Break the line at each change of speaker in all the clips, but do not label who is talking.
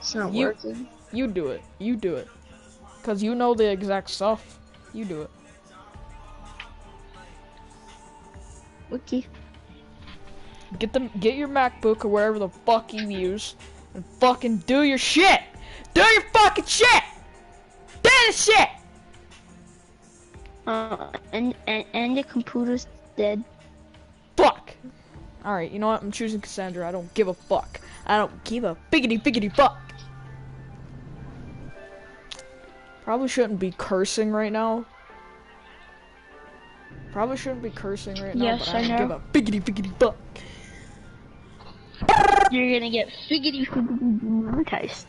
It's not
You
working.
you do it. You do it. Cause you know the exact stuff. You do it.
Okay.
Get your MacBook or wherever the fuck you use and fucking do your shit. Do your fucking shit. Do the shit.
And the computer's dead.
Fuck. All right, you know what? I'm choosing Cassandra. I don't give a fuck. I don't give a biggity fuck. Probably shouldn't be cursing right now. Probably shouldn't be cursing right now,
Yes,
but I don't
I
give
know.
a biggity fuck.
You're gonna get figgity monetized.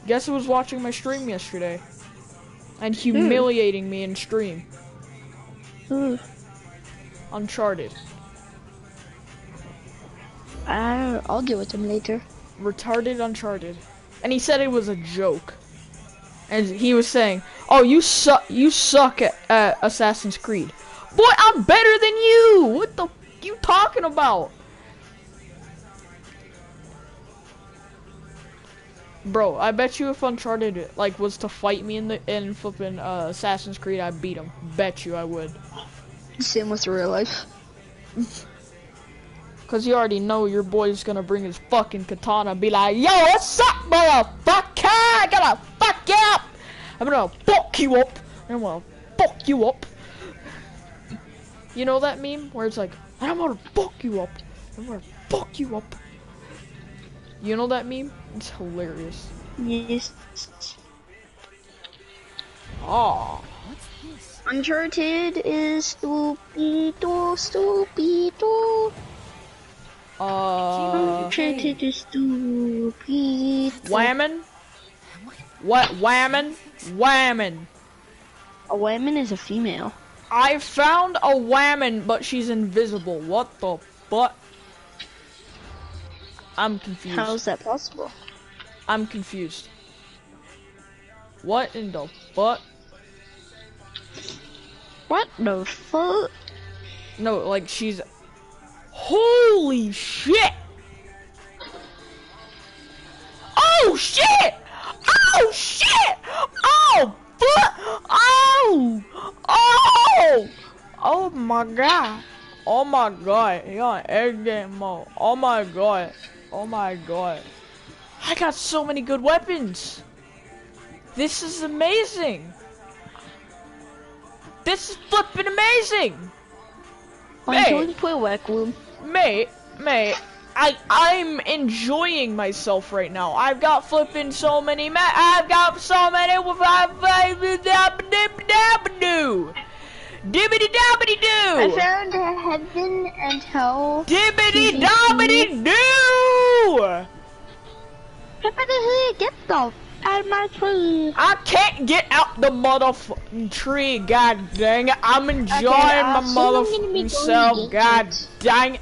Guess who was watching my stream yesterday? And humiliating me in stream.
Ooh.
Uncharted.
I'll get with him later.
Retarded Uncharted. And he said it was a joke. And he was saying, oh, you suck at Assassin's Creed. Boy, I'm better than you! What the f you talking about? Bro, I bet you if Uncharted like was to fight me in flipping Assassin's Creed, I'd beat him. Bet you I would.
Same with real life.
Cause you already know your boy's gonna bring his fucking katana and be like, yo, what's up, motherfucker? I gotta fuck you up! I'm gonna fuck you up! I'm gonna fuck you up! You know that meme? Where it's like, I'm gonna fuck you up! I'm gonna fuck you up! You know that meme? It's hilarious.
Yes.
Aw.
What's this?
Uncharted is stupido. Uncharted is stupid.
Whammon? What? Whammon? Whammon.
A woman is a female.
I found a whammon, but she's invisible. What the fuck? I'm confused.
How is that possible?
I'm confused. What in the fuck?
What the fuck?
No, like she's... Holy shit! Oh shit! Oh shit! Oh fuck! Oh! Oh! Oh my god! Oh my god! You're on egg game mode. Oh my god! Oh my god! I got so many good weapons! This is amazing! This is flipping amazing!
I'm going to play Whack Room.
Mate, I'm enjoying myself right now. I've got flipping so many I've got so many Dibbity dobbity doo!
I found heaven and hell.
Dibbity dobbity doo!
Get the out of my tree.
I can't get out the motherfucking tree, god dang it. I'm enjoying my motherfucking self, god dang it.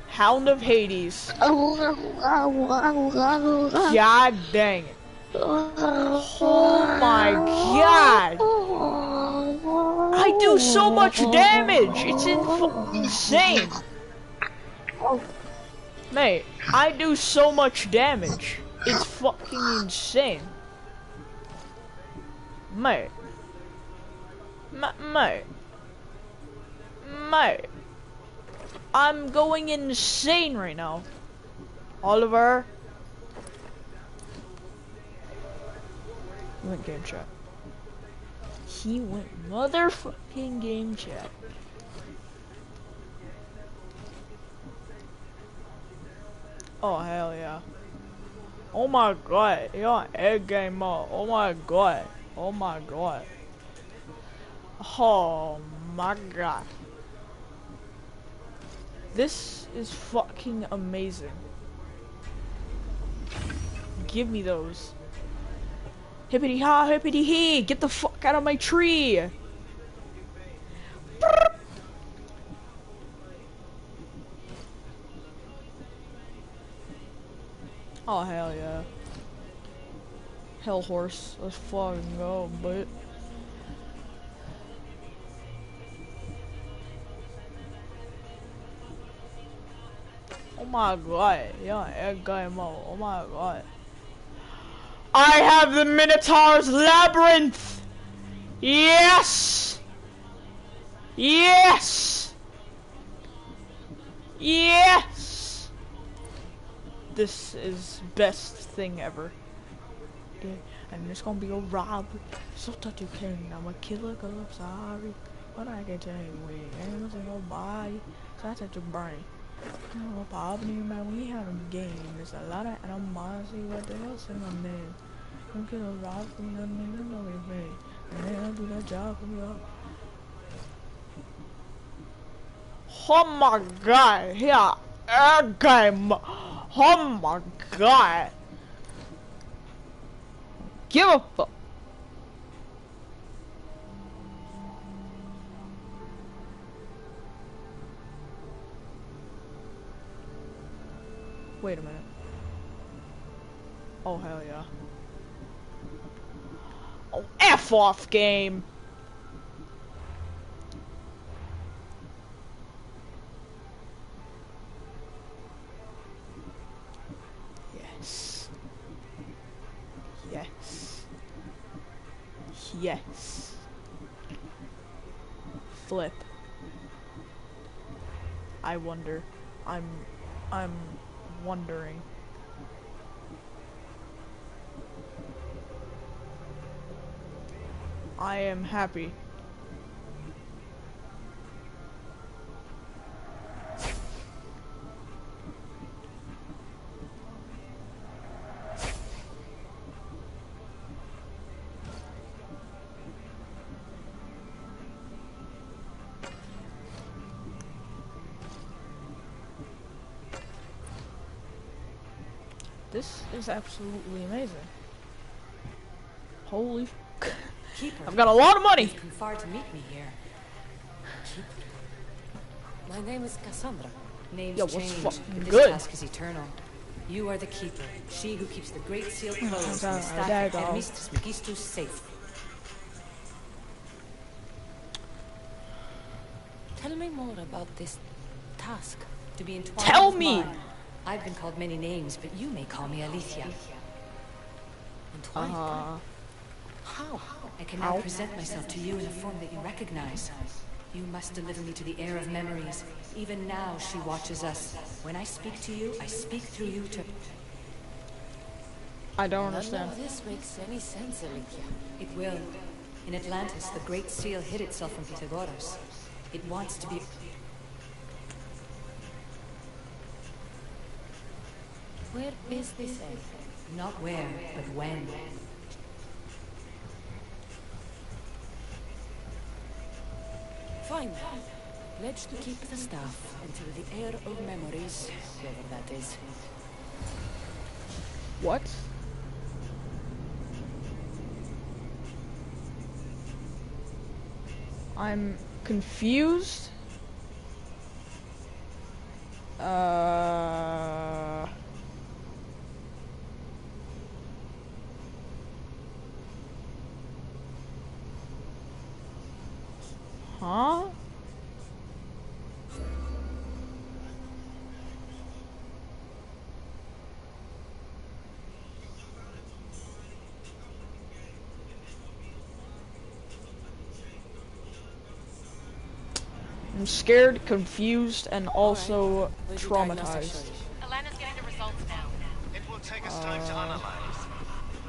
Hound of Hades. God dang it. Oh my god. I do so much damage. It's insane. Mate, I do so much damage. It's fucking insane. Mate. Mate. I'm going insane right now. Oliver. He went game chat. He went motherfucking game chat. Oh hell yeah. Oh my god, you're on egg game mode. Oh my god. Oh my god. Oh my god. This is fucking amazing. Give me those. Hippity ha, hippity hee. Get the fuck out of my tree. Oh hell yeah. Hell horse. Let's fucking go, but oh my god, yeah, egg guy mo. Oh my god. I have the Minotaur's Labyrinth! Yes! Yes! Yes! This is best thing ever. Yeah, and it's gonna be a robbery. So that you can, I'm a killer cause I'm sorry. But I can tell you we ain't losing nobody. So I touch your brain. No poverty, man, we had a game. There's a lot of animosity. What the hell's in my name? I'm kill a robbery, nothing to know we made. And then I'll do that job for you. Oh my god, yeah, game. Oh my god. Give a fuck. Wait a minute. Oh hell yeah. Oh, F off game. Yes. Yes. Yes. Flip. I wonder. I'm wondering. I am happy. This is absolutely amazing. Holy f
Keeper,
I've got a lot of money!
you've come far to meet me here. Keeper. My name is Cassandra. Names
Yo, what's
change,
fucking
but this
good?
task is eternal. You are the Keeper, she who keeps the Great Seal closed
there
and the staff
you
of
go.
Hermes Trismegistus safe. Tell me more about this task. To be entwined
Tell
with
me!
mine. I've been called many names, but you may call me Alicia. Entwined? How? I can now present myself to you in a form that you recognize. You must deliver me to the heir of memories. Even now, she watches us. When I speak to you, I speak through you to...
I don't understand.
None of this makes any sense, Alicia. It will. In Atlantis, the Great Seal hid itself from Pythagoras. It wants to be... Where is this egg? Not where, but when. Fine. Pledge to keep the staff until the heir of memories, whoever that is.
What? I'm confused. Huh? I'm scared, confused, and also traumatized.
Alana's getting the results now.
It will take us time to analyze.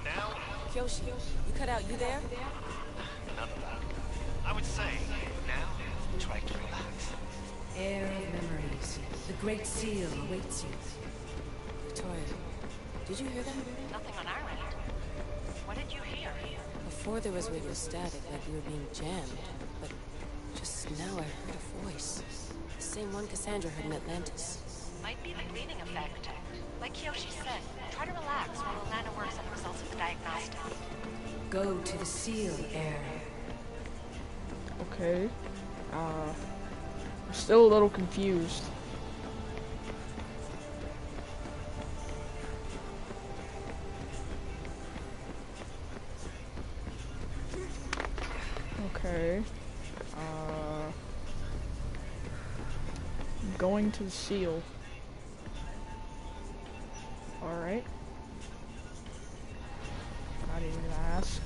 Now,
Kyoshi, you cut out, you there?
none of that. I would say, now, try to relax.
Heir of memories. The Great Seal awaits you. Victoria, did you hear that?
Nothing on our end. What did you hear?
Before there was radio static, like we were being jammed. But just now I heard a voice. The same one Cassandra heard in Atlantis.
Might be the cleaning effect. Like Kyoshi said, try to relax while Alana works on the results of the diagnostic.
Go to the Seal, Heir.
Okay. I'm still a little confused. Okay. Going to the seal. Alright. Not even gonna ask.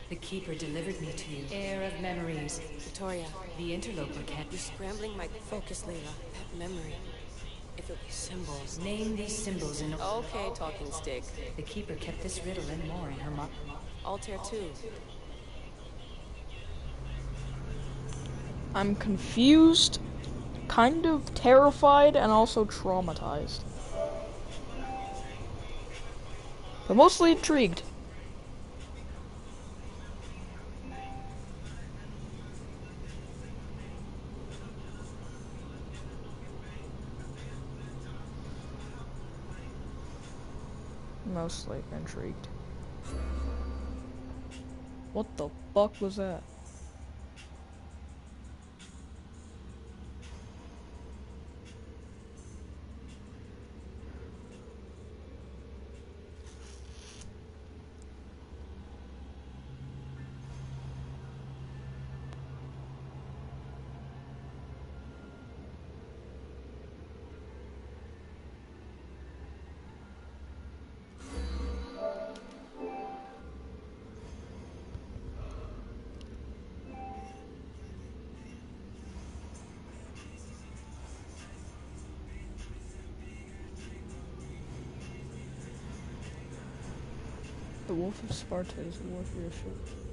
The Keeper delivered me to you. Heir of memories.
Victoria,
The interloper can't...
you're scrambling my focus, Layla. That memory. If it was symbols.
Name these symbols in...
Okay, talking stick.
The Keeper kept this riddle and more in her mouth.
Altair 2.
I'm confused, kind of terrified, and also traumatized. But mostly intrigued. Mostly intrigued. What the fuck was that? The Wolf of Sparta is a warrior ship.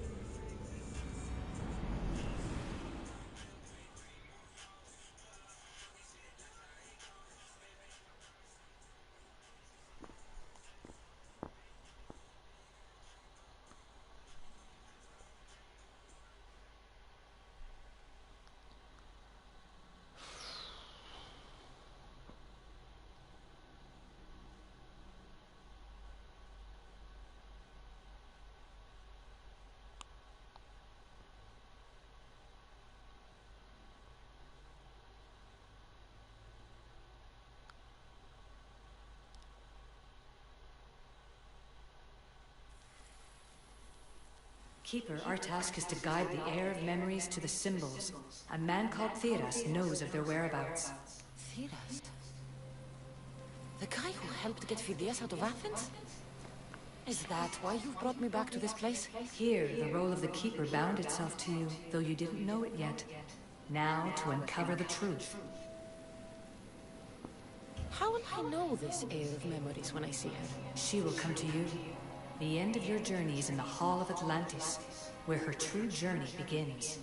Keeper, our task is to guide the heir of memories to the symbols. A man called Theras knows of their whereabouts.
Theras? The guy who helped get Phidias out of Athens? Is that why you've brought me back to this place?
Here, the role of the Keeper bound itself to you, though you didn't know it yet. Now, to uncover the truth.
How will I know this heir of memories when I see her?
She will come to you. The end of your journey is in the Hall of Atlantis, where her true journey begins.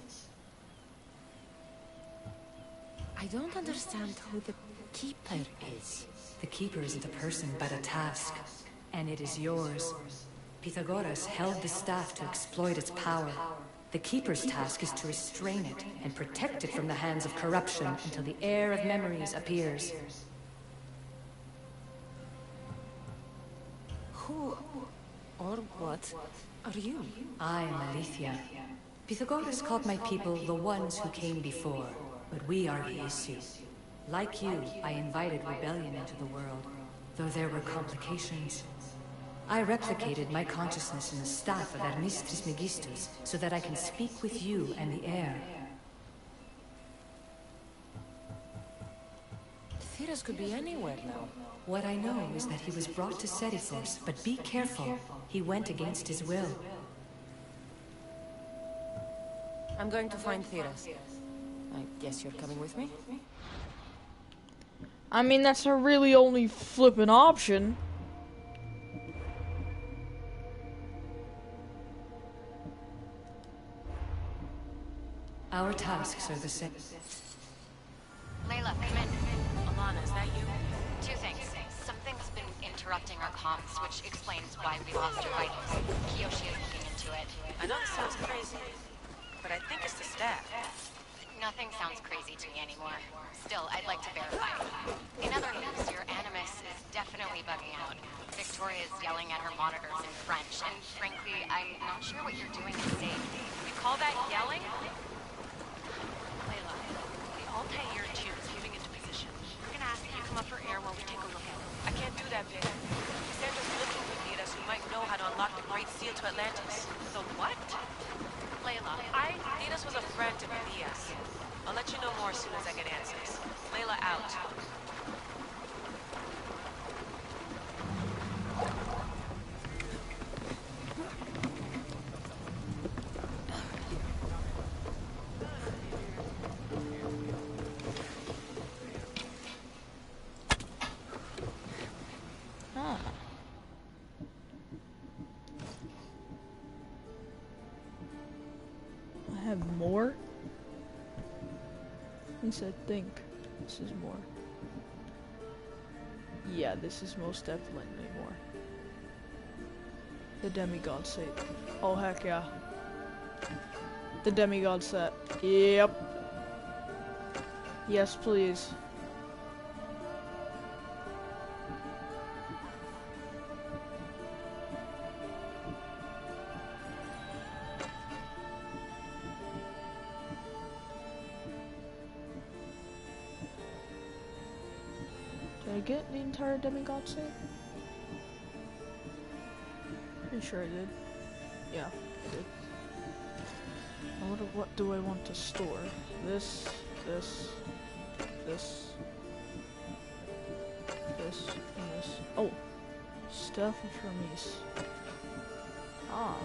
I don't understand who the Keeper is.
The Keeper isn't a person, but a task. And it is yours. Pythagoras held the staff to exploit its power. The Keeper's task is to restrain it and protect it from the hands of corruption until the heir of memories appears.
Who or what are you?
I am Aletheia. Pythagoras called my people the ones who came before, but we are the issue. Like you, I invited rebellion into the world, though there were complications. I replicated my consciousness in the staff of Hermes Trismegistus so that I can speak with you and the heir.
Theras could be anywhere now.
What I know is that he was brought to Seriphos, but be careful. He went against his will.
I'm going to find Theras. I guess you're coming with me?
I mean, that's a really only flippin' option.
Our tasks are the same.
Layla, come in.
Alana, is that you?
Two things. Something's been interrupting our comms, which explains why we lost our vitals. Kiyoshi is looking into it.
I know this sounds crazy, but I think it's the staff.
Nothing sounds crazy to me anymore. Still, I'd like to verify. In other news, your animus is definitely bugging out. Victoria is yelling at her monitors in French, and frankly, I'm not sure what you're doing is safe.
You call that yelling? Layla, the Altair 2 is moving into position. to Atlantis. The what?
Layla,
Thetis was a friend to Phineas. I'll let you know more as soon as I get answers. Layla out.
Ah. I have more? At least I think this is more. Yeah, this is most definitely more. The demigod set. Oh heck yeah. The demigod set. Yep. Yes, please. Did I get the entire demigod set? Pretty sure I did. Yeah, I did. What do I want to store? This, this, this, this, and this. Oh! Stuff of Hermes. Ah.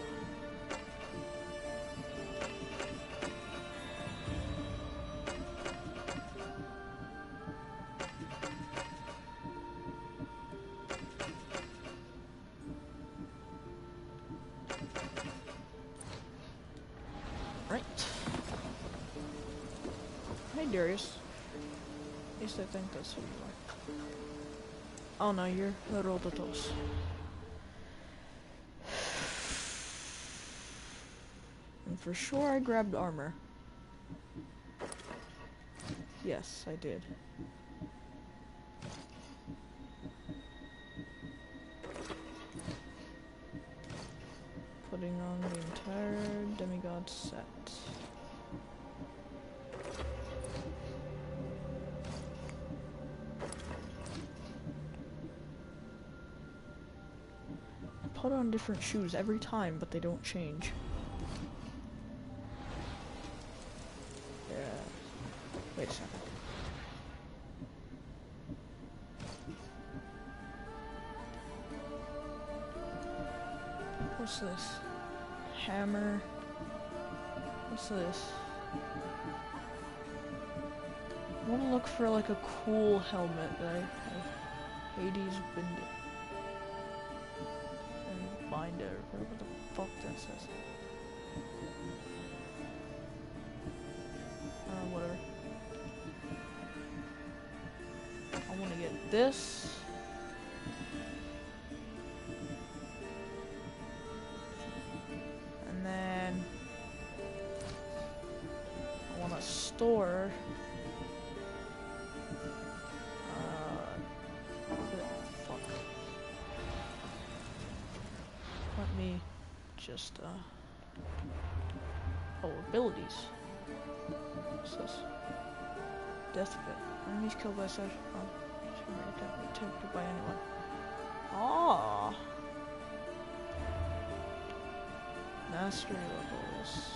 Right. Hey Darius. At least I think that's who you are. Oh no, you're Herodotus. And for sure I grabbed armor. Yes, I did. Putting on the entire demigod set. I put on different shoes every time, but they don't change. Yeah. Wait a second. What's this? Hammer. What's this? I want to look for like a cool helmet that I Hades Bind and Binder, whatever the fuck that says. Whatever. I want to get this. And then I want to store fuck. Let me just oh, abilities. What's this? Death Fit. Enemies killed by such tempted by anyone. Ah. Mastery levels.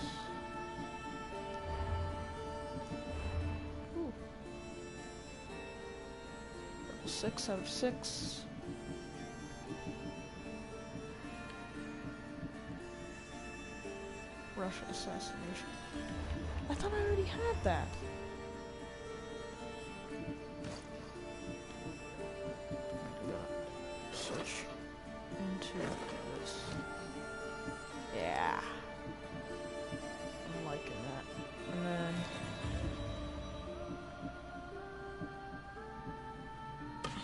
Ooh. Level 6 out of 6. Russian assassination. I thought I already had that. Switch into this. Yeah. I'm liking that. And then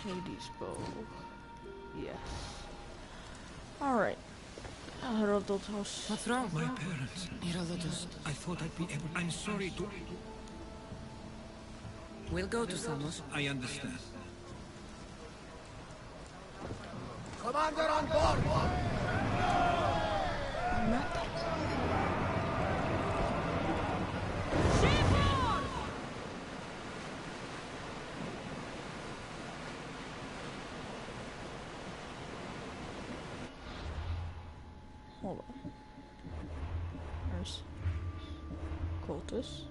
Hades bow. Yes. Alright. Herodotus.
What's wrong?
My parents.
Herodotus.
I thought I'd be able. I'm sorry to.
We'll go to Samos.
I understand.
Commander on board!
Hold on. There's cultists.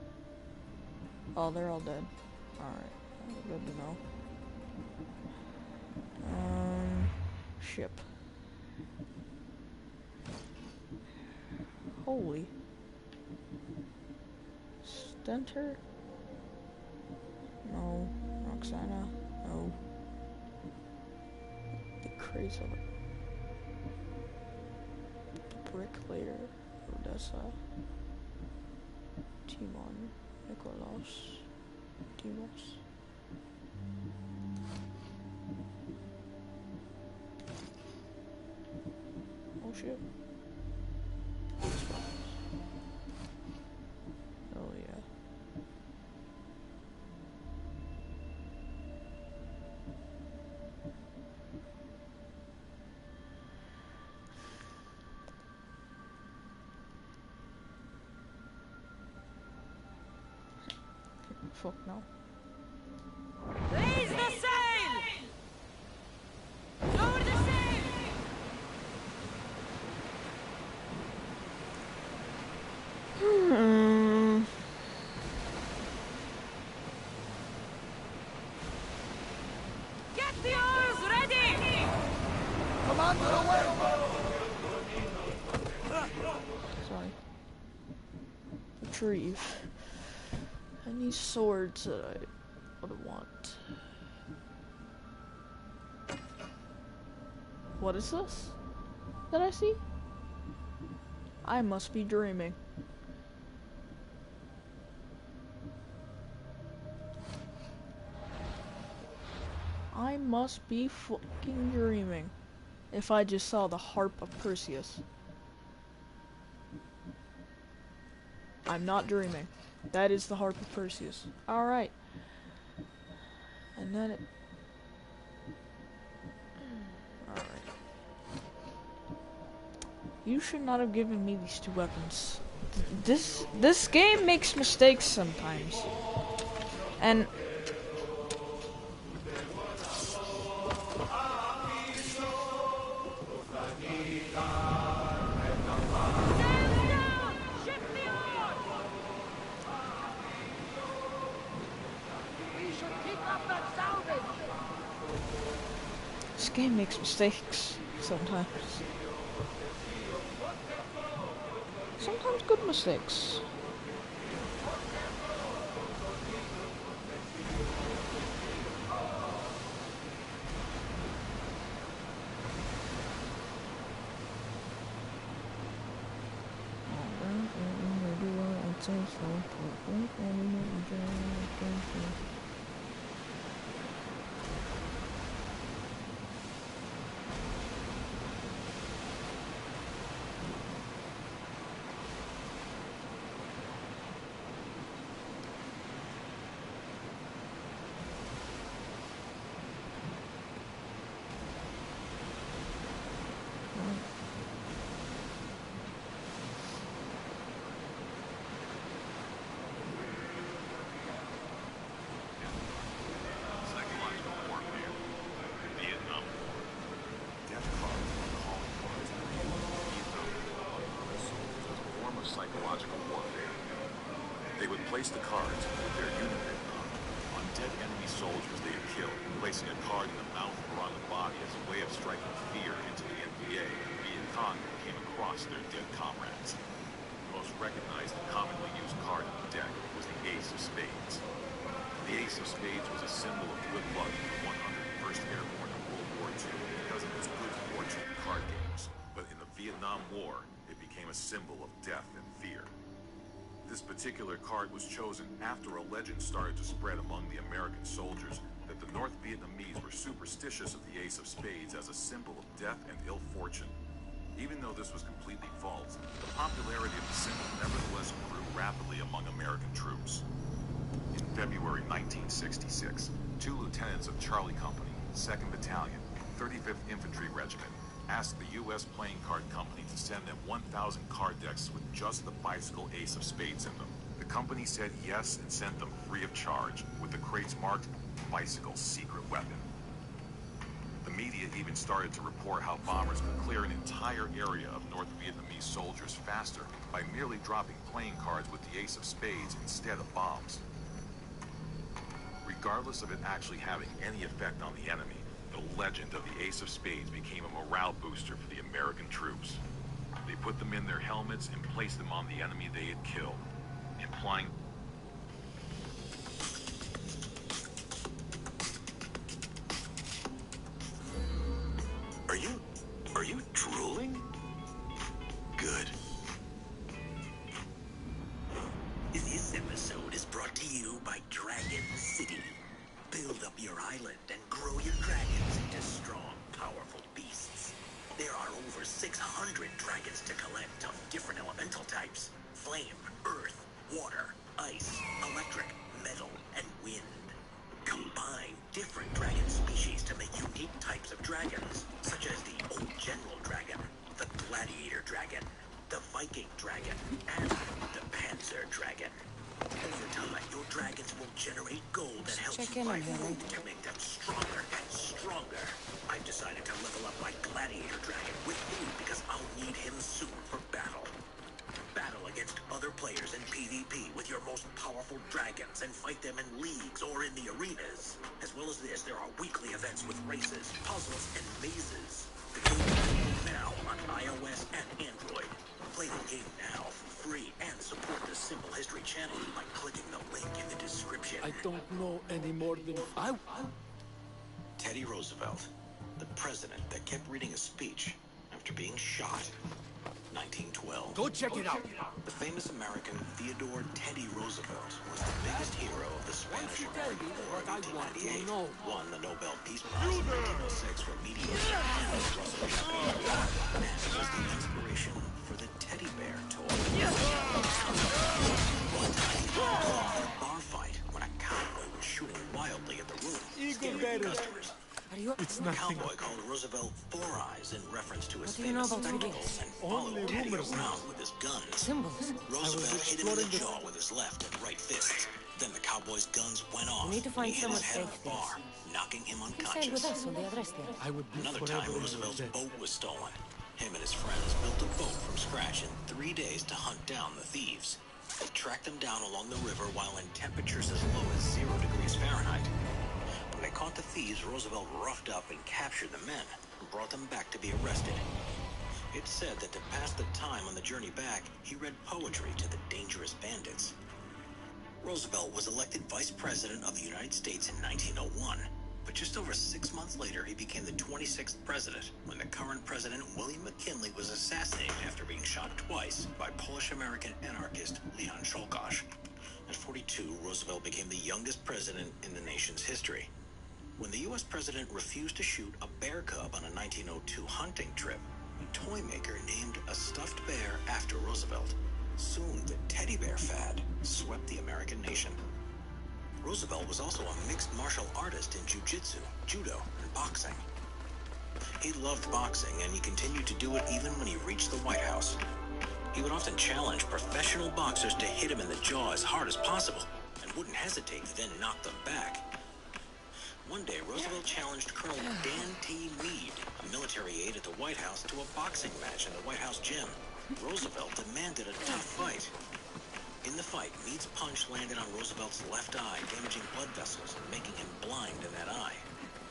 Oh, they're all dead. Alright, good to know. Ship. Holy. Stentor? No. Roxana? No. The craze of it. The bricklayer. Odessa. Timon. Nikolaos. Timos. Oh shit. Oh yeah. Fuck no.
Raise the sail! Lower the sail! Get the oars ready!
Commander away!
Sorry. Retrieve. Any swords that I would want. What is this that I see? I must be dreaming. I must be fucking dreaming if I just saw the Harp of Perseus. I'm not dreaming. That is the Harp of Perseus. Alright. And then it... Alright. You should not have given me these two weapons. This game makes mistakes sometimes. And... This game makes mistakes sometimes. Sometimes good mistakes.
Psychological warfare. Vietnam War. Death cards were calling cards in the Vietnam War as a form of psychological warfare. They would place the cards with their unit on dead enemy soldiers they had killed, placing a card in the mouth or on the body as a way of striking fear into the NVA and Viet Cong that came across their dead comrades. The most recognized and commonly used card on the deck was the Ace of Spades. The Ace of Spades was a symbol of good luck for the 101st Airborne in World War II because of its good fortune in card games. But in the Vietnam War, it became a symbol of death and fear. This particular card was chosen after a legend started to spread among the American soldiers that the North Vietnamese were superstitious of the Ace of Spades as a symbol of death and ill fortune. Even though this was completely false, the popularity of the symbol nevertheless grew rapidly among American troops. In February 1966, 2 lieutenants of Charlie Company, 2nd Battalion, 35th Infantry Regiment, asked the U.S. Playing Card Company to send them 1,000 card decks with just the bicycle Ace of Spades in them. The company said yes and sent them free of charge, with the crates marked Bicycle Secret Weapon. The media even started to report how bombers could clear an entire area of North Vietnamese soldiers faster by merely dropping playing cards with the ace of spades instead of bombs. Regardless of it actually having any effect on the enemy, the legend of the ace of spades became a morale booster for the American troops. They put them in their helmets and placed them on the enemy they had killed, implying...
Are you drooling? Good. This episode is brought to you by Dragon City. Build up your island and grow your dragons into strong, powerful beasts. There are over 600 dragons to collect of different elemental types: flame, earth, water, ice, electric, metal, and wind. Combine different dragon species to make unique types of dragons, such as the Old General Dragon, the Gladiator Dragon, the Viking Dragon, and the Panzer Dragon. Over time, your dragons will generate gold that helps you buy food to make them stronger and stronger. I've decided to level up my Gladiator Dragon with food because I'll need him soon for battle. Battle against other players in PvP with your most powerful dragons and fight them in leagues or in the arenas. As well as this, there are weekly events with races, puzzles, and mazes. The game is available now on iOS and Android. Play the game now for free and support the Simple History channel by clicking the link in the description.
I don't know any more than
Teddy Roosevelt, the president that kept reading a speech after being shot. 1912.
Go check it out.
The famous American Theodore Teddy Roosevelt was the biggest hero of the Spanish-American War of 1898. Won the Nobel Peace Prize in 1906 for mediation and was Russell Champagne Award, and was the inspiration for the teddy bear toy. One time, he was in a bar fight when a cowboy was shooting wildly at the room, scaring the customers.
It's
The
nothing.
cowboy called Roosevelt Four Eyes in reference to his famous spectacles and followed Teddy around with his guns. Roosevelt hit him in the jaw with his left and right fists. Then the cowboy's guns went off and he hit his head on the bar, knocking him unconscious.
I would be
Another
forever
time,
in
Roosevelt's
your debt.
boat was stolen. Him and his friends built a boat from scratch in 3 days to hunt down the thieves. They tracked them down along the river while in temperatures as low as 0 degrees Fahrenheit. When they caught the thieves, Roosevelt roughed up and captured the men and brought them back to be arrested. It's said that to pass the time on the journey back, he read poetry to the dangerous bandits. Roosevelt was elected Vice President of the United States in 1901, but just over 6 months later, he became the 26th president when the current president, William McKinley, was assassinated after being shot twice by Polish-American anarchist Leon Czolgosz. At 42, Roosevelt became the youngest president in the nation's history. When the U.S. president refused to shoot a bear cub on a 1902 hunting trip, a toy maker named a stuffed bear after Roosevelt. Soon, the teddy bear fad swept the American nation. Roosevelt was also a mixed martial artist in jiu-jitsu, judo, and boxing. He loved boxing, and he continued to do it even when he reached the White House. He would often challenge professional boxers to hit him in the jaw as hard as possible, and wouldn't hesitate to then knock them back. One day, Roosevelt challenged Colonel Dan T. Meade, a military aide at the White House, to a boxing match in the White House gym. Roosevelt demanded a tough fight. In the fight, Meade's punch landed on Roosevelt's left eye, damaging blood vessels and making him blind in that eye.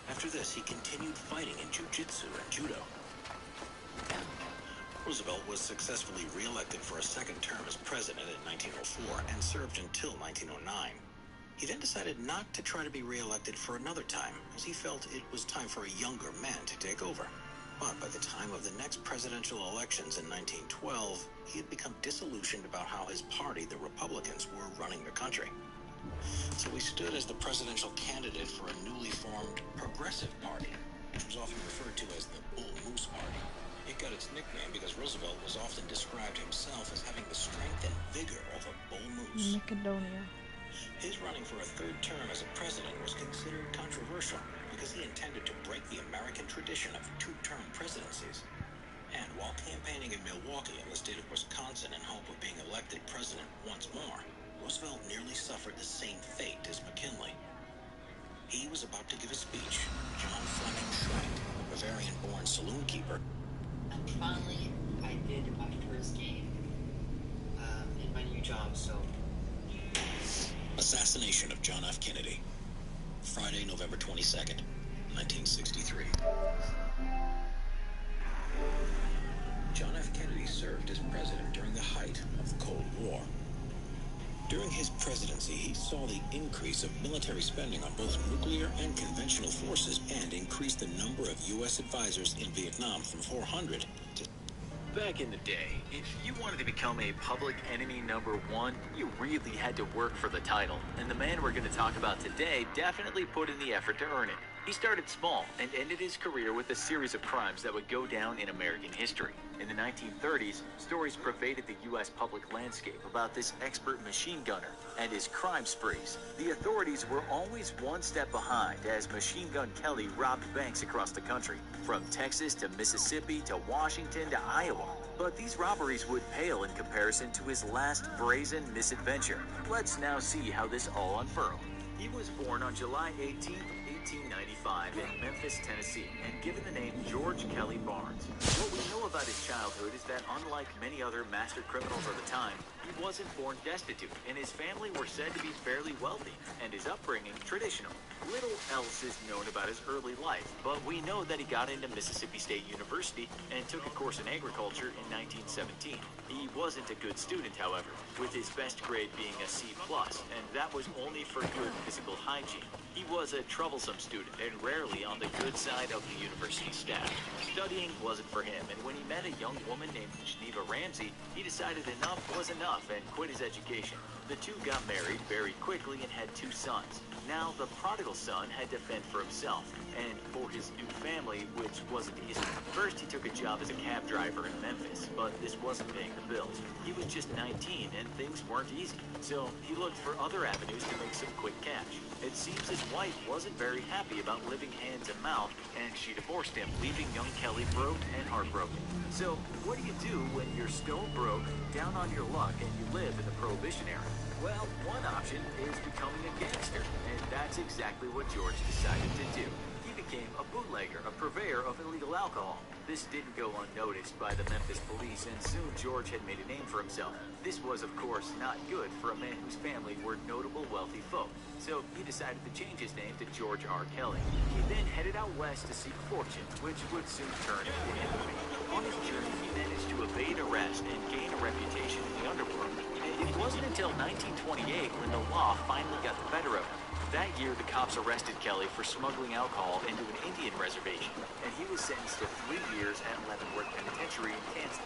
After this, he continued fighting in jiu-jitsu and judo. Roosevelt was successfully re-elected for a second term as president in 1904 and served until 1909. He then decided not to try to be re-elected for another time, as he felt it was time for a younger man to take over. But by the time of the next presidential elections in 1912, he had become disillusioned about how his party, the Republicans, were running the country. So he stood as the presidential candidate for a newly formed Progressive Party, which was often referred to as the Bull Moose Party. It got its nickname because Roosevelt was often described himself as having the strength and vigor of a bull moose.
Macedonia.
His running for a third term as a president was considered controversial because he intended to break the American tradition of two-term presidencies. And while campaigning in Milwaukee in the state of Wisconsin in hope of being elected president once more, Roosevelt nearly suffered the same fate as McKinley. He was about to give a speech. John Fleming Schmidt, Bavarian-born saloon keeper.
And finally, I did my first game in my new job, so...
Assassination of John F. Kennedy. Friday, November 22nd, 1963. John F. Kennedy served as president during the height of the Cold War. During his presidency, he saw the increase of military spending on both nuclear and conventional forces and increased the number of U.S. advisors in Vietnam from 400 to...
Back in the day, if you wanted to become a public enemy #1, you really had to work for the title. And the man we're going to talk about today definitely put in the effort to earn it. He started small and ended his career with a series of crimes that would go down in American history. In the 1930s, stories pervaded the U.S. public landscape about this expert machine gunner and his crime sprees. The authorities were always one step behind as Machine Gun Kelly robbed banks across the country, from Texas to Mississippi to Washington to Iowa. But these robberies would pale in comparison to his last brazen misadventure. Let's now see how this all unfurled. He was born on July 18th, 1895 in Memphis, Tennessee, and given the name George Kelly Barnes. What we know about his childhood is that unlike many other master criminals of the time, he wasn't born destitute, and his family were said to be fairly wealthy, and his upbringing traditional. Little else is known about his early life, but we know that he got into Mississippi State University and took a course in agriculture in 1917. He wasn't a good student, however, with his best grade being a C+, and that was only for good physical hygiene. He was a troublesome student and rarely on the good side of the university staff. Studying wasn't for him, and when he met a young woman named Geneva Ramsey, he decided enough was enough and quit his education. The two got married very quickly and had 2 sons. Now, the prodigal son had to fend for himself, and for his new family, which wasn't easy. First, he took a job as a cab driver in Memphis, but this wasn't paying the bills. He was just 19, and things weren't easy, so he looked for other avenues to make some quick cash. It seems his wife wasn't very happy about living hand to mouth, and she divorced him, leaving young Kelly broke and heartbroken. So, what do you do when you're stone broke, down on your luck, and you live in the Prohibition era? Well, one option is becoming a gangster, and that's exactly what George decided to do. He became a bootlegger, a purveyor of illegal alcohol. This didn't go unnoticed by the Memphis police, and soon George had made a name for himself. This was, of course, not good for a man whose family were notable wealthy folk, so he decided to change his name to George R. Kelly. He then headed out west to seek fortune, which would soon turn into infamy. On his journey, he managed to evade arrest and gain a reputation in the underworld. It wasn't until 1928 when the law finally got the better of him. That year, the cops arrested Kelly for smuggling alcohol into an Indian reservation, and he was sentenced to 3 years at Leavenworth Penitentiary in Kansas.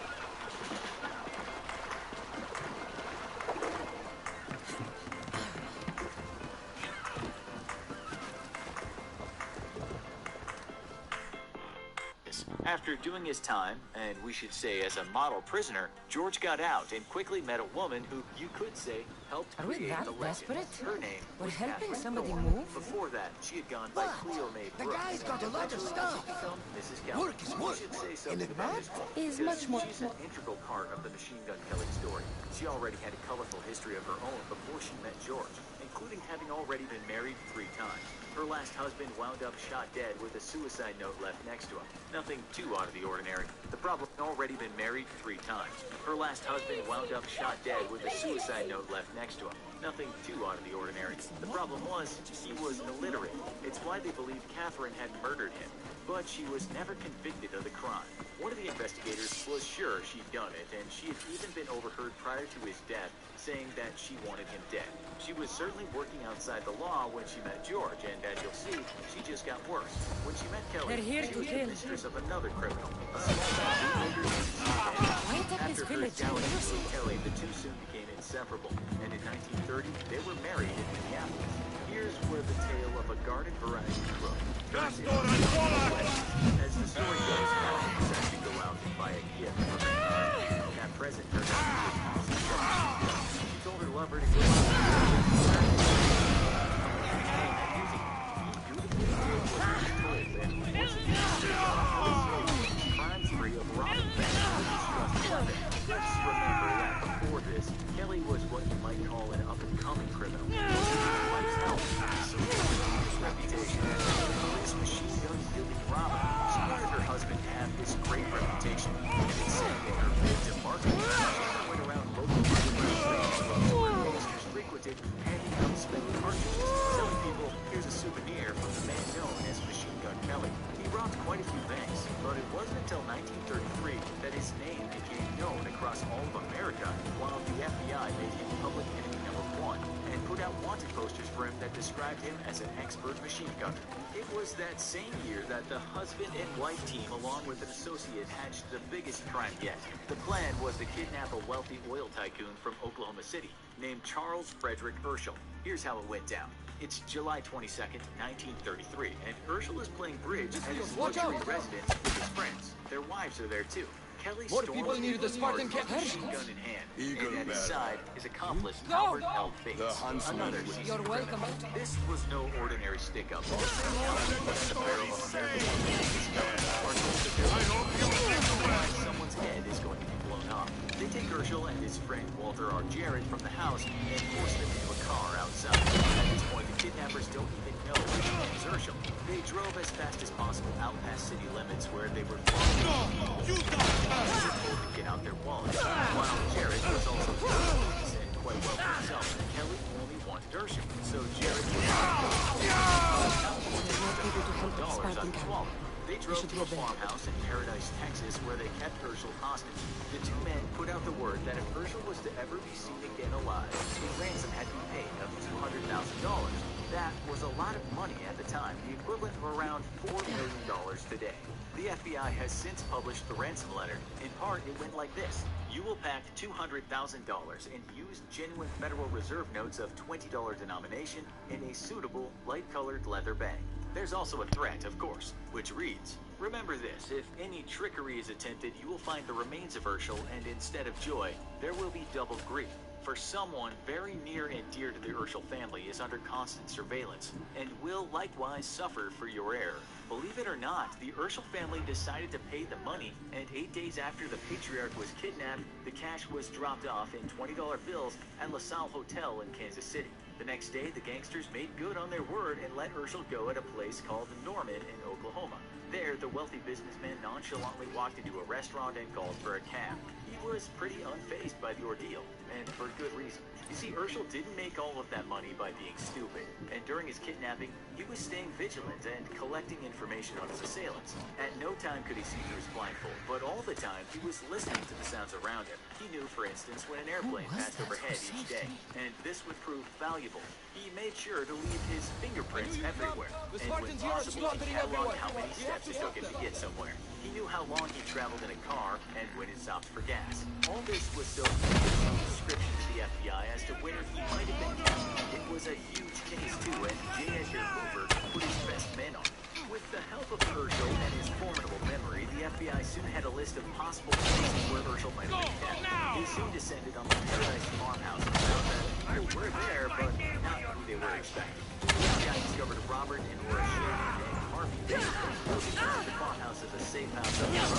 After doing his time, and we should say as a model prisoner, George got out and quickly met a woman who, you could say, helped
Are we
create
that
the legend.
desperate?
Her name
We're
was
helping
Catherine
somebody
Thorne.
move?
Before that, she had gone by Cleo May
The
Brooks.
guy's got a lot of stuff.
Become Mrs. Kelly.
Work is work.
We should say
And
something
if
about
not,
his wife,
is
because
much more-
she's an integral part of the Machine Gun Kelly story. She already had a colorful history of her own before she met George, including having already been married 3 times. Her last husband wound up shot dead with a suicide note left next to him. Nothing too out of the ordinary. The problem had already been married 3 times. Her last husband wound up shot dead with a suicide note left next to him. Nothing too out of the ordinary. The problem was, he was illiterate. It's why they believed Catherine had murdered him. But she was never convicted of the crime. One of the investigators was sure she'd done it, and she had even been overheard prior to his death, saying that she wanted him dead. She was certainly working outside the law when she met George, and as you'll see, she just got worse. When she met Kelly,
They're here
she
to
was
kill.
the mistress of another criminal, a small bootlegger named
Wait up
After
this
her
village,
dalliance
you
with Kelly, the two soon became inseparable, and in 1930, they were married in Minneapolis. Here's where the tale of a garden variety crook turns into as the story goes, Kelly decided to go out and buy a gift for her husband. That present turned out to be a piece of garbage. She told her lover to go out crime spree of robbing banks. Let's remember that before this, Kelly was what you might call an up-and-coming criminal. Life's help, so his reputation as a police machine gun wielding robber spurred her souvenir from the man known as Machine Gun Kelly. He robbed quite a few banks, but it wasn't until 1933 that his name became known across all of America, while the FBI made him public enemy #1 and put out wanted posters for him that described him as an expert machine gunner. It was that same year that the husband and wife team, along with an associate, hatched the biggest crime yet. The plan was to kidnap a wealthy oil tycoon from Oklahoma City named Charles Frederick Urschel. Here's how it went down. It's July 22nd, 1933, and Urschel is playing bridge at his luxury residence with his friends. Their wives are there too. Kelly
More people needed the Spartan
machine gun in hand, and at his side, his accomplice, Albert L. Bates, another seasoned
You're welcome.
criminal. This was no ordinary stick-up. Someone's head is going to be blown off. They take Urschel and his friend Walter R. Jarrett from the house and force them into a car outside. At this point, the kidnappers don't even know which one is Urschel. They drove as fast as possible out past city limits where they were told to get out their wallets. While Jarrett was also police and quite well for himself, Kelly only wanted Urschel, so Jarrett $1,000 on his wallet. They drove to a farmhouse in Paradise, Texas, where they kept Urschel hostage. The two men put out the word that if Urschel was to ever be seen again alive, a ransom had to be paid of $200,000. That was a lot of money at the time, the equivalent of around $4 million today. The FBI has since published the ransom letter. In part, it went like this. You will pack $200,000 and use genuine Federal Reserve notes of $20 denomination in a suitable, light-colored leather bag. There's also a threat, of course, which reads, remember this, if any trickery is attempted, you will find the remains of Urschel, and instead of joy, there will be double grief. For someone very near and dear to the Urschel family is under constant surveillance, and will likewise suffer for your error. Believe it or not, the Urschel family decided to pay the money, and 8 days after the patriarch was kidnapped, the cash was dropped off in $20 bills at La Salle Hotel in Kansas City. The next day, the gangsters made good on their word and let Urschel go at a place called Norman in Oklahoma. There, the wealthy businessman nonchalantly walked into a restaurant and called for a cab. He was pretty unfazed by the ordeal, and for good reason. You see, Urschel didn't make all of that money by being stupid, and during his kidnapping, he was staying vigilant and collecting information on his assailants. At no time could he see through his blindfold, but all the time, he was listening to the sounds around him. He knew, for instance, when an airplane passed overhead each day, and this would prove valuable. He made sure to leave his fingerprints everywhere, and when possible, he cataloged how many steps it took him to get somewhere. He knew how long he traveled in a car and when it stopped for gas. All this was so some description to the FBI as to where he might have been kept. It was a huge case too, and J. Edgar Hoover put his best men on it. With the help of Urschel and his formidable memory, the FBI soon had a list of possible places where Urschel might have been kept. They soon descended on the Paradise farmhouse and found that people were there, but not who they were expecting. The FBI discovered Robert and Laura Sheridan and Harvey Bates, who used the farmhouse as a safe house of their own.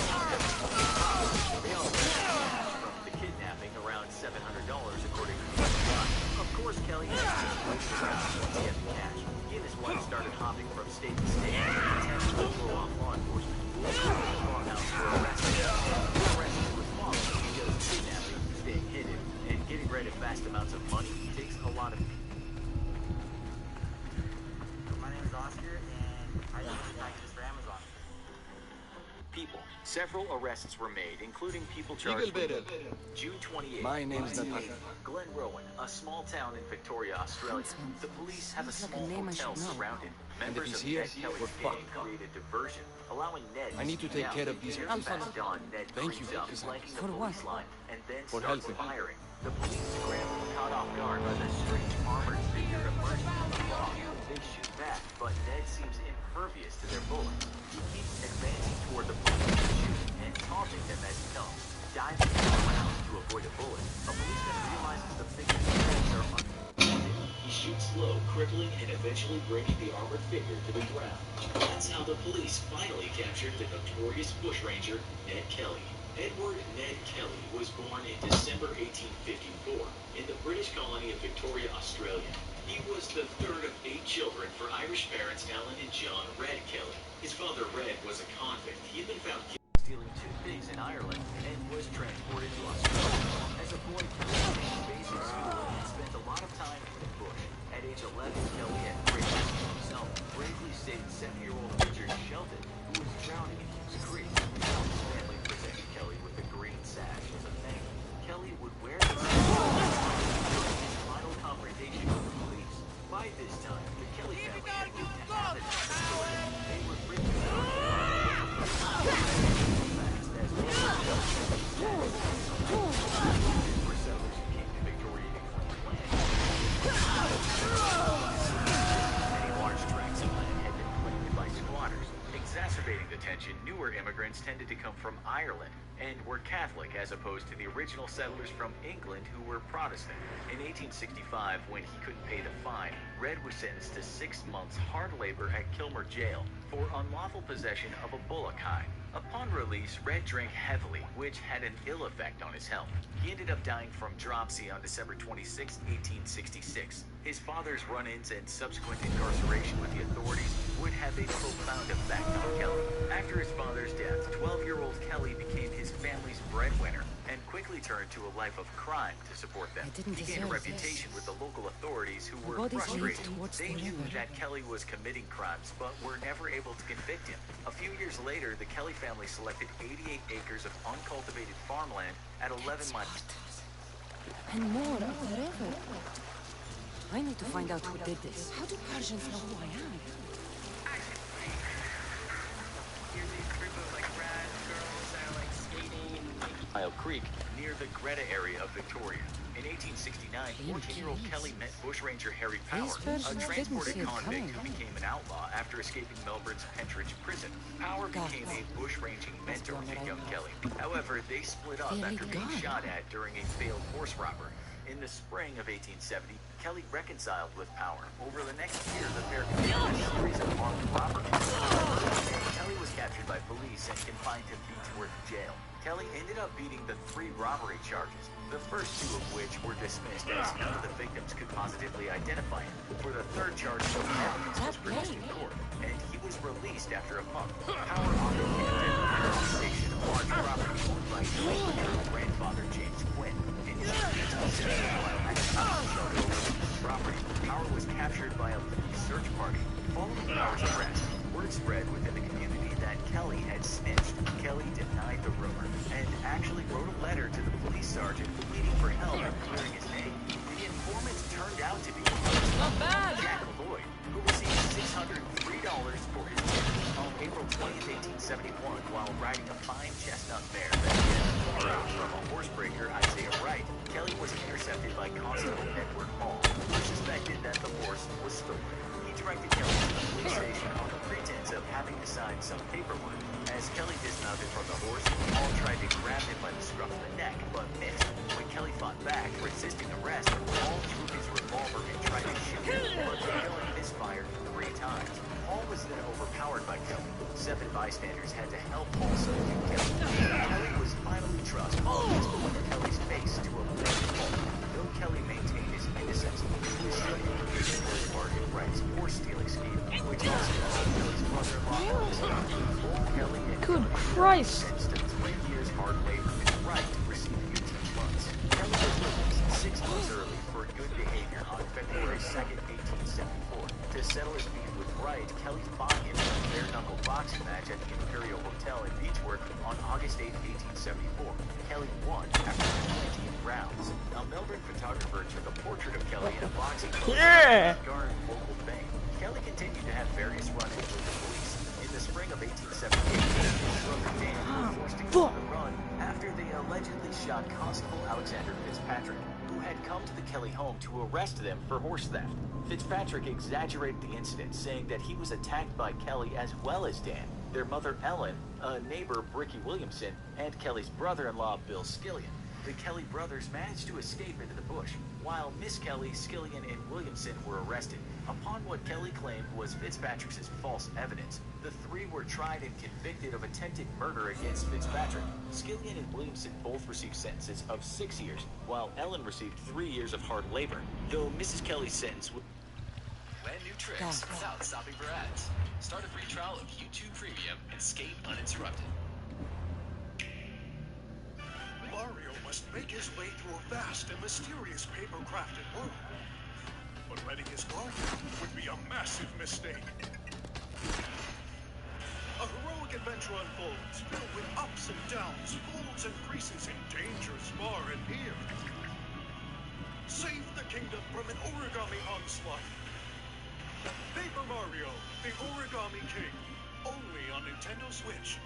They also had cash from the kidnapping, around $700 according to the FBI. Of course, Kelly had waited around once he had the cash. He and his wife started hopping from state to state in an attempt to throw off law enforcement. The farmhouse were arrested. The arrest was followed because kidnapping, staying hidden, and getting rid of vast amounts of money takes a lot of.
My name is Oscar, and I use packages for Amazon.
People. Several arrests were made, including people charged with June 28th.
My name is Nathaniel.
Glen Rowan, a small town in Victoria, Australia. The police have a small hotel surrounded. Members of Ned Kelly's gang created diversion, allowing Ned
I need to take care of these.
Fast on, Ned
Thank you.
creeps up, flanking the
For what?
police line, and then
For
starts
helping.
firing. The police scramble, caught off guard by the strange armored figure emerging from the fog. They shoot back, but Ned seems impervious to their bullets. He keeps advancing toward the police, shooting and taunting them as he comes. Diving around to avoid a bullet, a policeman realizes the figure's legs are unwanted. He shoots low, crippling and eventually bringing the armored figure to the ground. That's how the police finally captured the notorious bushranger, Ned Kelly. Edward Ned Kelly was born in December 1854 in the British colony of Victoria, Australia. He was the third of 8 children for Irish parents Ellen and John Red Kelly. His father, Red, was a convict. He had been found guilty of stealing toothpicks in Ireland and was transported to Australia. As a boy, Kelly attended basic school and spent a lot of time in the bush. At age 11, Kelly had great himself, bravely stated 7-year-old Richard Shelton, who was drowning in Hughes Creek. His family presented Kelly with a green sash as a thank you. Kelly would wear the sash during his final confrontation with the police. By this time, the Kelly family had moved to Athens, Georgia. They were frequently on the run fast as well for settlers who came to Victoria to claim land. Many large tracts of land had been claimed by squatters. Exacerbating the tension, newer immigrants tended to come from Ireland and were Catholic as opposed to the original settlers from England who were Protestant. In 1865, when he couldn't pay the fine, Red was sentenced to 6 months hard labor at Kilmer Jail for unlawful possession of a bullock hide. Upon release, Red drank heavily, which had an ill effect on his health. He ended up dying from dropsy on December 26, 1866. His father's run-ins and subsequent incarceration with the authorities would have a profound effect on Kelly. After his father's death, 12-year-old Kelly became his family's breadwinner and quickly turned to a life of crime to support them. He gained a reputation with the local authorities who were frustrated. They knew that Kelly was committing crimes, but were never able to convict him. A few years later, the Kelly family selected 88 acres of uncultivated farmland at 11 miles.
And more of the river. I need to find out who did this. How do Persians know who I am?
Here's a group of like rad girls that are like skating and making
Isle Creek, near the Greta area of Victoria. In 1869, 14-year-old Kelly met bushranger Harry Power, a transported convict who became an outlaw after escaping Melbourne's Pentridge prison. Power became a bushranging mentor to young Kelly. However, they split up after being shot at during a failed horse robbery. In the spring of 1870, Kelly reconciled with Power. Over the next year, the pair committed a series of armed robberies. Kelly was captured by police and confined to Beechworth Jail. Kelly ended up beating the 3 robbery charges, the first 2 of which were dismissed as none of the victims could positively identify him. For the 3rd charge, no evidence was produced in court, and he was released after a month. Power also committed an accusation of large robbery owned by Kelly's grandfather, James Quinn. In 1870, while acting shelter over the property, Power was captured by a police search party. Following Power's arrest, word spread within the community that Kelly had snitched. Kelly denied the rumor and actually wrote a letter to the police sergeant pleading for help in clearing his name. The informant turned out to be Jack Lloyd, who received $603 for his work. On April 20th, 1871, while riding a fine chestnut mare that he had borrowed from a horsebreaker, Isaiah Wright, Kelly was intercepted by Constable Edward Hall, who suspected that the horse was stolen. He directed Kelly to the police station on the pretense of having to sign some paperwork. As Kelly dismounted from the horse, Hall tried to grab him by the scruff of the neck, but missed. When Kelly fought back, resisting arrest, Hall drew his revolver and tried to shoot him, but Kelly misfired 3 times. Hall was then overpowered by Kelly. 7 bystanders had to help Hall subdue Kelly. Kelly was finally trussed, with Kelly's face to a bloody pulp. Though Kelly maintained his innocence, he was still implicated in bargain rights horse stealing scheme, which also involved Kelly's mother-in-law. Kelly and
Good Christ!
sentenced to 20 years hard labor and Wright received 18 months. Kelly was released 6 months early for good behavior on February 2nd, 1874. To settle his beef with Wright, Kelly fought him in a bare-knuckle boxing match at the Imperial Hotel in Beechworth on August 8, 1874. Kelly won after 19 rounds. A Melbourne photographer took a portrait of Kelly in a boxing match that garnered local fame. Kelly continued to have various run-ins with the police. In the spring of 1878, his brother Dan was forced to go on the run after they allegedly shot Constable Alexander Fitzpatrick, who had come to the Kelly home to arrest them for horse theft. Fitzpatrick exaggerated the incident, saying that he was attacked by Kelly as well as Dan, their mother Ellen, a neighbor Bricky Williamson, and Kelly's brother-in-law Bill Skillian. The Kelly brothers managed to escape into the bush, while Miss Kelly, Skillian, and Williamson were arrested. Upon what Kelly claimed was Fitzpatrick's false evidence, the 3 were tried and convicted of attempted murder against Fitzpatrick. Skillian and Williamson both received sentences of 6 years, while Ellen received 3 years of hard labor, though Mrs. Kelly's sentence was...
Land new tricks without stopping for ads. Start a free trial of YouTube Premium and skate uninterrupted.
Mario must make his way through a vast and mysterious paper-crafted world. But letting his guard down would be a massive mistake. adventure unfolds, filled with ups and downs, folds and creases, and dangers far and near. Save the kingdom from an origami onslaught. Paper Mario, the Origami King, only on Nintendo Switch.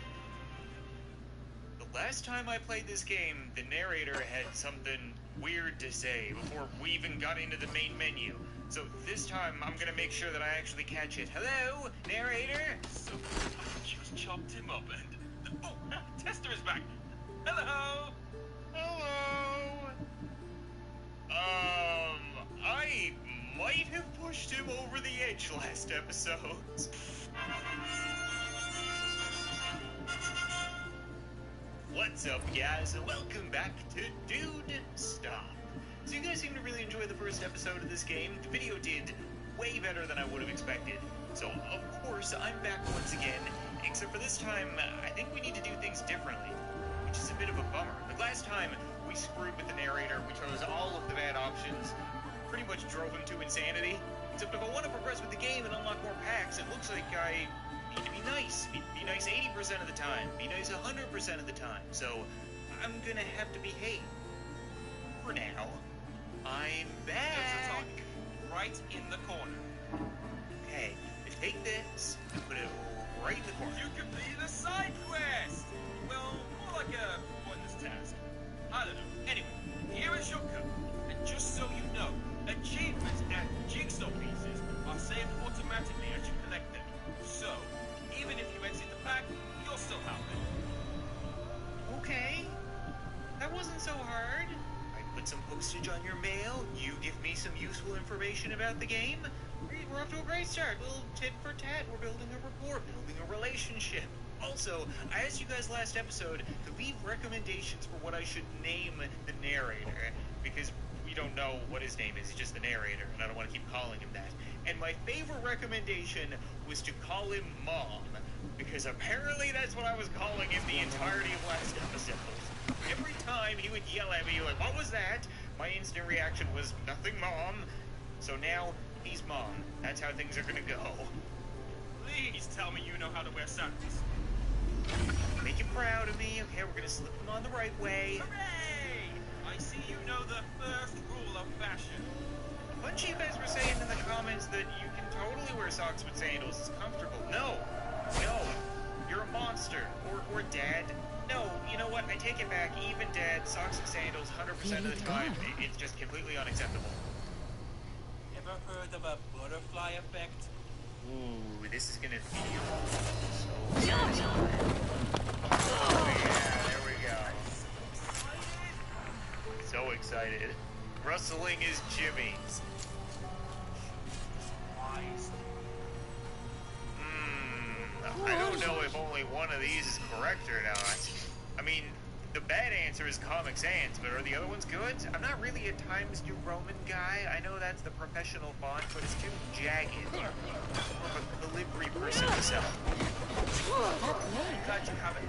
The last time I played this game, the narrator had something weird to say before we even got into the main menu. So this time, I'm gonna make sure that I actually catch it. Hello, narrator?
So, I just chopped him up and... Oh, Tester is back! Hello!
Hello? I might have pushed him over the edge last episode. What's up, guys, and welcome back to Dude Stop. So you guys seem to really enjoy the first episode of this game. The video did way better than I would have expected. So, of course, I'm back once again, except for this time, I think we need to do things differently, which is a bit of a bummer. The last time, we screwed with the narrator, we chose all of the bad options, pretty much drove him to insanity. Except if I want to progress with the game and unlock more packs, it looks like I need to be nice. Be nice 80% of the time, be nice 100% of the time. So, I'm gonna have to behave. For now, I'm back.
There's a tonic, right in the corner.
Okay, take this, put it right in the corner.
You completed a side quest! Well, more like a pointless task. I don't know. Anyway, here is your code. And just so you know, achievements and jigsaw pieces are saved automatically as you collect them. So, even if you exit the pack, you'll still have them.
Okay, that wasn't so hard. I put some postage on your mail, you give me some useful information about the game. We're off to a great start. Little tit for tat. We're building a rapport, building a relationship. Also, I asked you guys last episode to leave recommendations for what I should name the narrator, because we don't know what his name is. He's just the narrator, and I don't want to keep calling him that. And my favorite recommendation was to call him Mom, because apparently that's what I was calling him the entirety of last episode. Every time he would yell at me, like, what was that? My instant reaction was, nothing, Mom. So now, he's Mom. That's how things are gonna go.
Please tell me you know how to wear sandals.
Make you proud of me. Okay, we're gonna slip them on the right way.
Hooray! I see you know the first rule of fashion.
A bunch of you guys were saying in the comments that you can totally wear socks with sandals. It's comfortable. No. You're a monster. Or Dad. No, you know what? I take it back. Even Dad, socks and sandals 100% of the time. It's just completely unacceptable.
Ever heard of a butterfly effect?
Ooh, this is gonna feel so good. Oh yeah, there we go. So excited. Rustling his jimmies. I don't know if only one of these is correct or not. I mean, the bad answer is Comic Sans, but are the other ones good? I'm not really a Times New Roman guy. I know that's the professional font, but it's too jagged. More of a calibri person myself.
Glad you have it.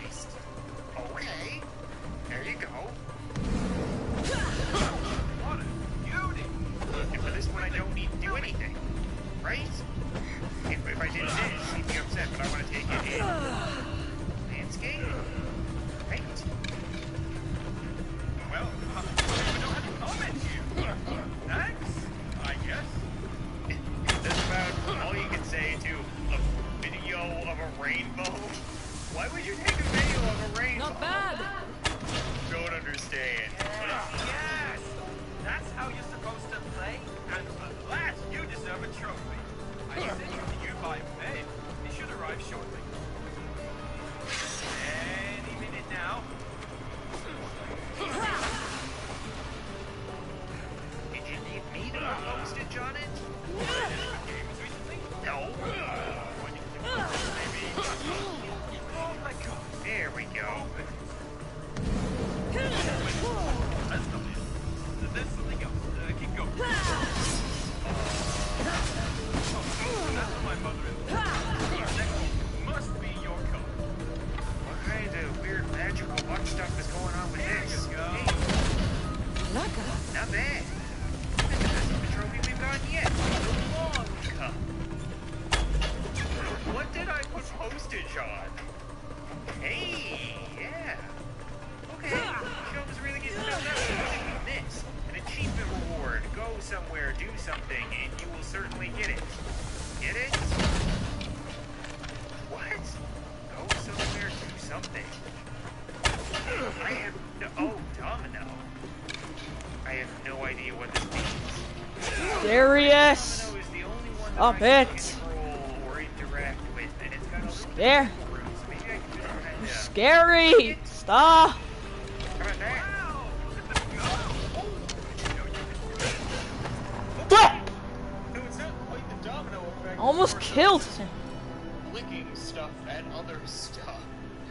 Taste.
Okay. There you go.
What a beauty!
And for this one, I don't need to do anything. Right? If I did this, he'd be upset, but I want to take it in landscape. Right?
Well, I don't have to comment here. Thanks, I guess.
That's about all you can say to a video of a rainbow. Why would you take a video of a rainbow?
Not bad.
Don't understand.
Yes! That's how you're supposed to play, and for that, you deserve a trophy. I sent you to you by mail. It should arrive shortly. Any minute now.
Did you need me to put postage on it?
Games recently?
No. Maybe.
Oh my god.
There we go.
That's not it. There's something else. Keep going. That's what my mother-in-law. Next,
Stop it! Scare! You're scary! Stop! What? Almost killed him.
Licking stuff and other stuff.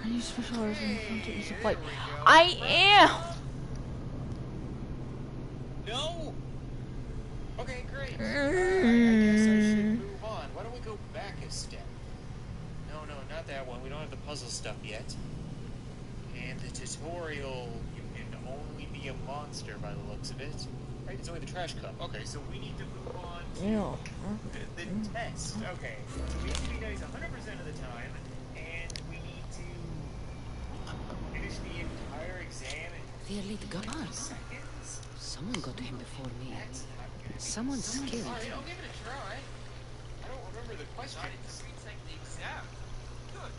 Are you specialized in front to easy fight? I am!
No! Okay, great. I guess I should move on. Why don't we go back a step? No, not that one. We don't have the puzzle stuff yet. And the tutorial, you can only be a monster by the looks of it. Right? It's only the trash cup. Okay, so we need to move on to the test. Okay, so we need to be nice 100% of the time, and we need to finish the entire exam in
The elite guards. Someone got to him before me. Someone skilled.
Alright, I'll give it a try. I don't remember the question.
Seems like the exam. Good.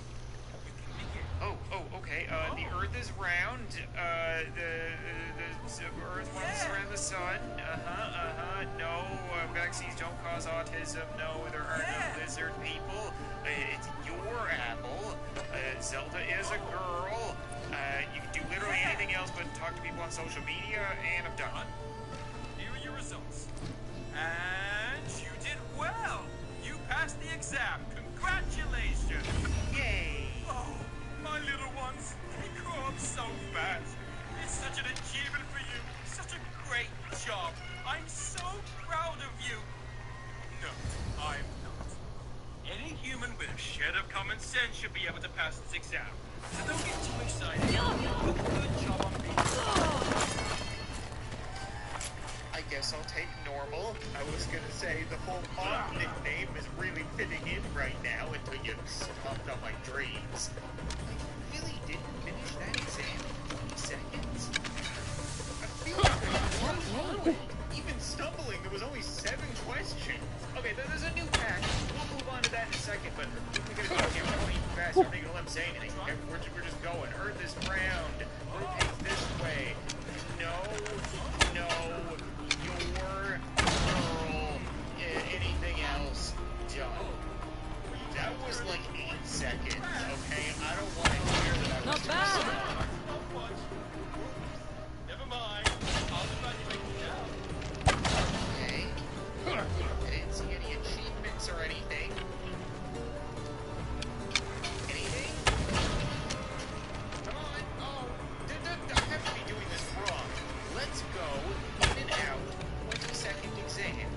You can make it.
Oh, okay. The Earth is round. The Earth runs around the sun. No, vaccines don't cause autism. No, there are no lizard people. It's your apple. Zelda is a girl. You can do literally anything else but talk to people on social media, and I'm done.
Here are your results. And you did well. You passed the exam. Congratulations.
Yay.
Oh, my little ones. They grow up so fast. It's such an achievement for you. Such a great job. I'm so proud of you. No, I'm not. Any human with a shred of common sense should be able to pass this exam. So don't get too excited. Good job on being.
I guess I'll take normal. I was gonna say the whole mom nickname is really fitting in right now until you stomped on my dreams. I really didn't finish that exam in 20 seconds. I feel like I walked through it. Even stumbling, there was only 7 questions. Okay, there's a new patch. We'll move on to that in a second, but we gotta go here. We're even faster. They don't let him say anything. Okay, we're just going. Earth is round. Rotate this way. No. Your girl. Anything else? Done. That was like 8 seconds. Okay, I don't want to hear that.
Not bad.
Never mind. I'll evaluate you now.
Okay. I didn't see any achievements or anything. Anything? Come on. Oh, I have to be doing this wrong. Let's go in and out. 20-second exam.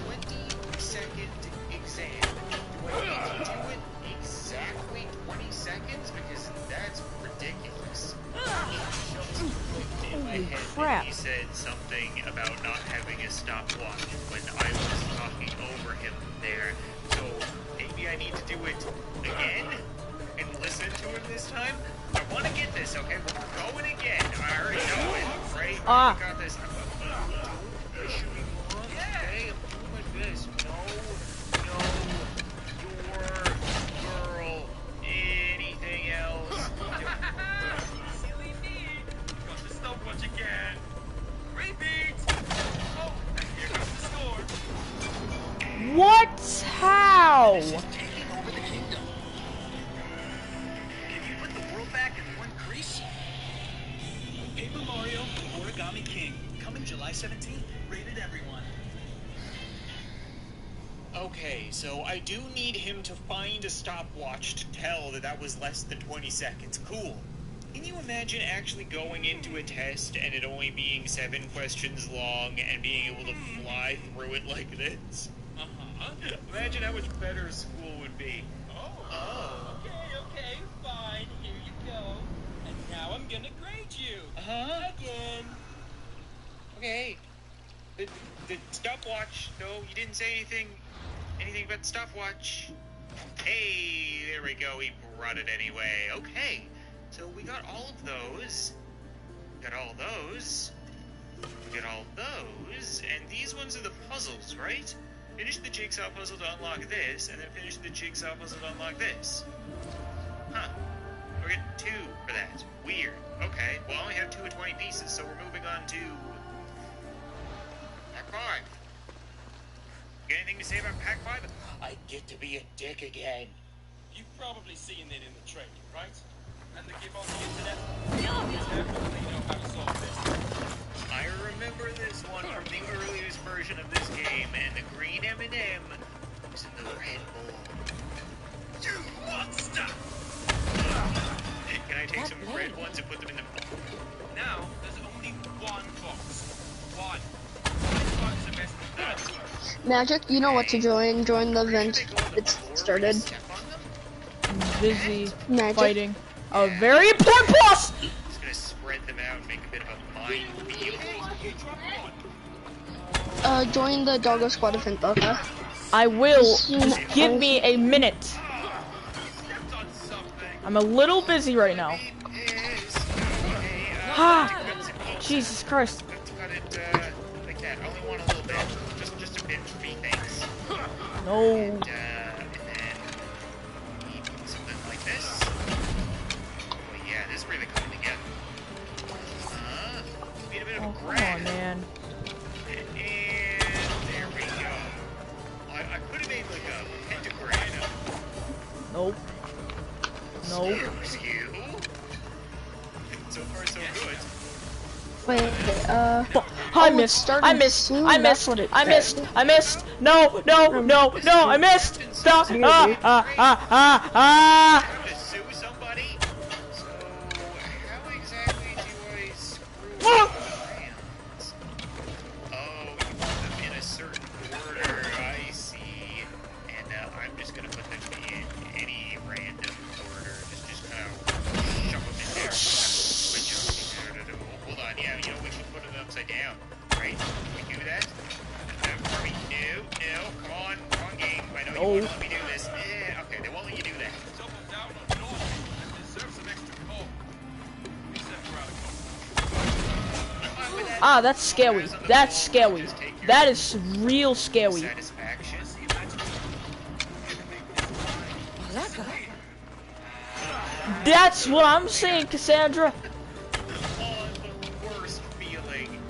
20-second exam. Do I need to do it exactly 20 seconds? Because that's ridiculous. In my head,
crap.
he said something about not having a stopwatch when I was talking over him there. So maybe I need to do it again and listen to him this time. I want to get this, okay? We're going again. I already know it, right? I got this. I should be wrong, okay? I'm doing my best. No, your girl. Anything else?
Silly me. Got the stopwatch again. Repeat. Oh, and here comes the score.
What? How?
Taking over the kingdom. Can you put the world back in one crease? Paper Mario, Origami King, coming July 17th. Rated everyone.
Okay, so I do need him to find a stopwatch to tell that was less than 20 seconds. Cool. Can you imagine actually going into a test and it only being 7 questions long and being able to fly through it like this? Imagine how much better school would be.
Oh. Okay, fine. Here you go. And now I'm gonna grade you. Again.
Okay. The stopwatch. No, you didn't say anything about the stopwatch. Hey, there we go. He brought it anyway. Okay. So we got all of those. We got all those. We got all those. And these ones are the puzzles, right? Finish the jigsaw puzzle to unlock this, and then finish the jigsaw puzzle to unlock this. Huh. We're getting 2 for that. Weird. Okay. Well, I only have 2 of 20 pieces, so we're moving on to Act 5. Got anything to say about Pack 5? I get to be a dick again.
You've probably seen it in the trailer, right? And the GIF on the internet? Definitely know how to solve this.
I remember this one from the earliest version of this game, and the green M&M was in the red bowl.
You monster!
Can I take some red ones and put them in the bowl?
Now, there's only one box. One. Which one's the best of that?
Magic, you know what to join. Join the event. It's started.
I'm busy
Magic.
fighting a very important boss!
Just gonna spread them out and make a bit of a minefield.
Join the Doggo Squad event, okay?
I will. Just give me a minute. I'm a little busy right now. Ha! Jesus Christ.
Cut it like that. I only want a little bit. Just a bit for me, thanks.
No.
And then something like this. Oh yeah, this is really coming together. Need a bit of a
Come
grab.
on, man.
And there we go. I could have made like a pentagram.
Nope. Nope.
Excuse you. So far, so good.
Wait,
I missed. I missed. I missed. I missed. I missed. No, no, no, no, I missed. Stop.
Sue somebody? So, how exactly do I screw crayons? Oh, you put them in a certain order, I see. And I'm just gonna put them in any random order. Just kind of shove them in there. Switch them. Hold on, yeah, you know, we should put them upside down, right? Can we do that? No, come on, game. I know you won't let me do this. Okay, they won't let you do that.
Double down on North and deserve some extra coal. Except for out of coal.
Ah, that's scary. That's scary. That is real scary.
Satisfaction.
That's what I'm saying, Cassandra.
Oh, the worst feeling.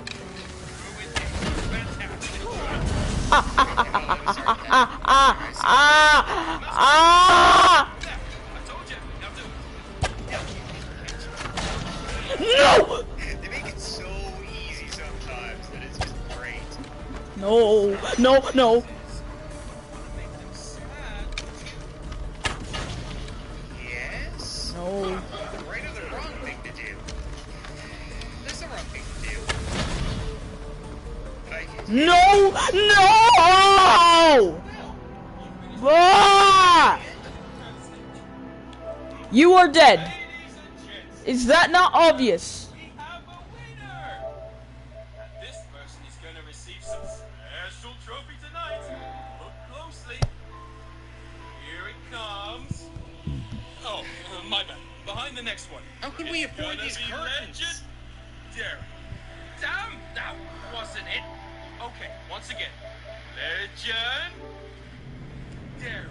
No!
They make it so easy sometimes that it's just great.
No, no, no.
Yes?
No.
The right or the wrong thing to do? There's the wrong thing to do.
No! No! Ah! You are dead. Is that not obvious?
This person is going to receive some special trophy tonight. Look closely. Here it comes. Oh, my bad. Behind the next one.
How can we avoid these curtains?
Legend. Derek. Damn, that wasn't it. Okay, once again. Legend. Derek.